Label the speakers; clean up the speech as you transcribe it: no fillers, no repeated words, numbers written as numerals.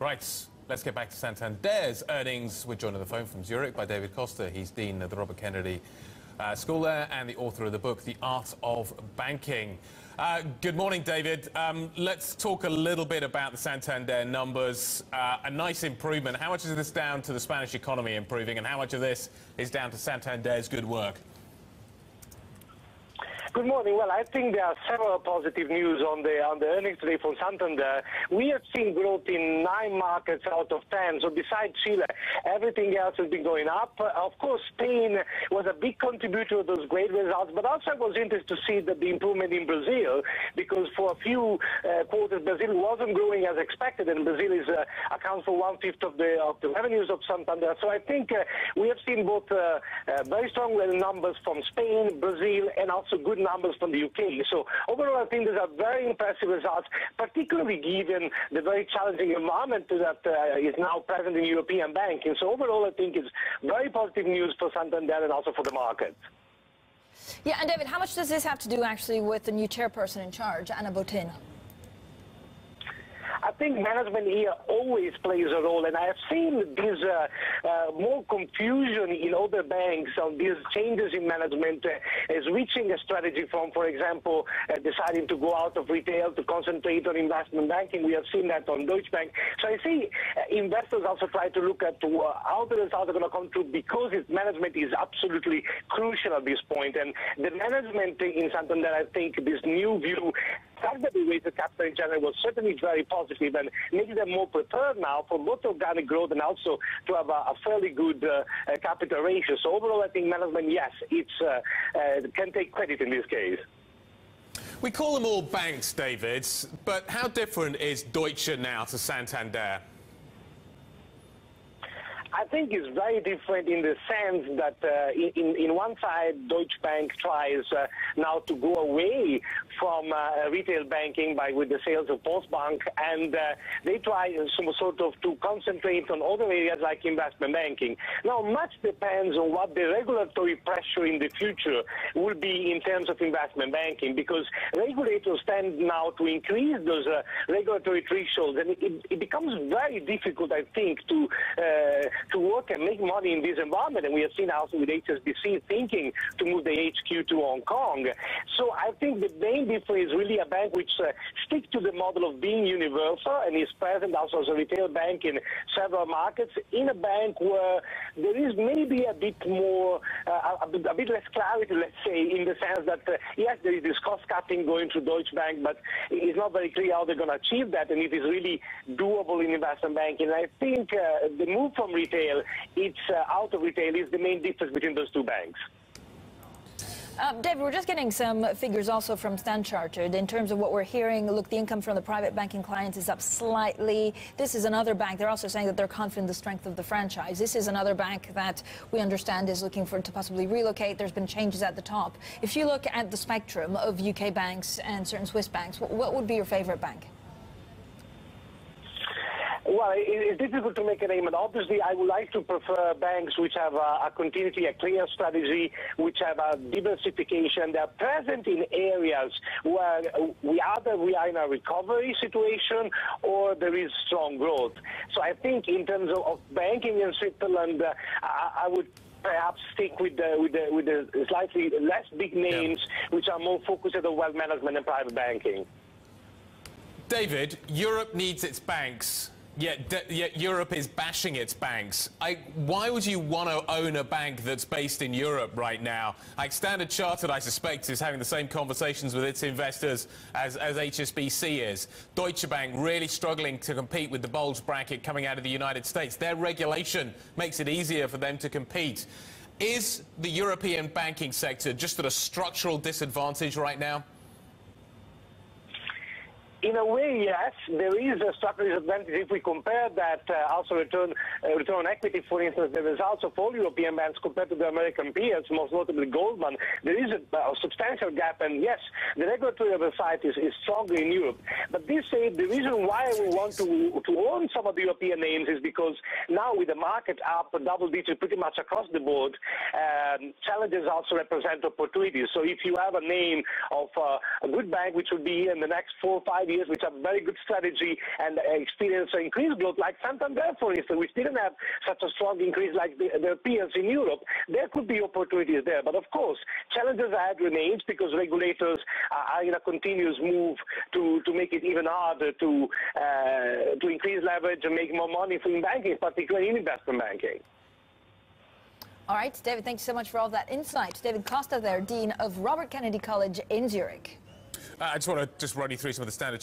Speaker 1: Right, let's get back to Santander's earnings. We're joined on the phone from Zurich by David Costa. He's Dean of the Robert Kennedy School there and the author of the book, The Art of Banking. Good morning, David. Let's talk a little bit about the Santander numbers. A nice improvement. How much is this down to the Spanish economy improving, and how much of this is down to Santander's good work?
Speaker 2: Good morning. Well, I think there are several positive news on the earnings today from Santander. We have seen growth in 9 markets out of 10. So besides Chile, everything else has been going up. Of course, Spain was a big contributor to those great results, but also I was interested to see that the improvement in Brazil, because for a few quarters Brazil wasn't growing as expected, and Brazil accounts for 1/5 of the revenues of Santander. So I think we have seen both very strong numbers from Spain, Brazil, and also good numbers from the UK. So overall, I think these are very impressive results, particularly given the very challenging environment that is now present in European banking. So overall, I think it's very positive news for Santander and also for the market.
Speaker 3: Yeah, and David, how much does this have to do actually with the new chairperson in charge, Ana Botín?
Speaker 2: I think management here always plays a role, and I have seen this more confusion in other banks on these changes in management switching a strategy from, for example, deciding to go out of retail to concentrate on investment banking. We have seen that on Deutsche Bank. So I see investors also try to look at how the results are going to come through, because its management is absolutely crucial at this point. And the management in Santander, I think this new view, the fact that we raised the capital in January was certainly very positive and making them more prepared now for both organic growth and also to have a fairly good capital ratio. So overall, I think management, yes, can take credit in this case.
Speaker 1: We call them all banks, David, but how different is Deutsche now to Santander?
Speaker 2: I think it's very different in the sense that in one side, Deutsche Bank tries now to go away from retail banking with the sales of Postbank, and they try some sort of to concentrate on other areas like investment banking. Now, much depends on what the regulatory pressure in the future will be in terms of investment banking, because regulators tend now to increase those regulatory thresholds, and it becomes very difficult, I think, to work and make money in this environment. And we have seen also with HSBC thinking to move the HQ to Hong Kong. So I think the main difference is really a bank which sticks to the model of being universal and is present also as a retail bank in several markets, in a bank where there is maybe a bit more, a bit less clarity, let's say, in the sense that, yes, there is this cost cutting going through Deutsche Bank, but it's not very clear how they're going to achieve that and it is really doable in investment banking. And I think the move from retail, it's out of retail, is the main difference between those two banks.
Speaker 3: David, we're just getting some figures also from StanChart in terms of what we're hearing. Look, the income from the private banking clients is up slightly. This is another bank. They're also saying that they're confident in the strength of the franchise. This is another bank that we understand is looking to possibly relocate. There's been changes at the top. If you look at the spectrum of UK banks and certain Swiss banks, what would be your favorite bank?
Speaker 2: Well, it's difficult to make a name, and obviously I would like to prefer banks which have a continuity, a clear strategy, which have a diversification. They're present in areas where we are in a recovery situation or there is strong growth. So I think in terms of banking in Switzerland, I would perhaps stick with the slightly less big names, which are more focused on wealth management and private banking.
Speaker 1: David, Europe needs its banks. Yet Europe is bashing its banks. Why would you want to own a bank that's based in Europe right now? Like Standard Chartered, I suspect, is having the same conversations with its investors as HSBC is. Deutsche Bank really struggling to compete with the bulge bracket coming out of the United States. Their regulation makes it easier for them to compete. Is the European banking sector just at a structural disadvantage right now?
Speaker 2: In a way, yes, there is a structural disadvantage if we compare that also return on equity, for instance, the results of all European banks compared to the American peers, most notably Goldman. There is a substantial gap, and yes, the regulatory oversight is stronger in Europe. But this said, the reason why we want to own some of the European names is because now with the market up double digits pretty much across the board, challenges also represent opportunities. So if you have a name of a good bank which will be in the next 4 or 5 years, which have very good strategy and experience increased growth, like Santander, for instance, which didn't have such a strong increase like their peers in Europe. There could be opportunities there. But of course, challenges ahead remains because regulators are in a continuous move to make it even harder to increase leverage and make more money in banking, particularly in investment banking.
Speaker 3: All right, David, thanks so much for all that insight. David Costa there, Dean of Robert Kennedy College in Zurich.
Speaker 1: I just want to run you through some of the standard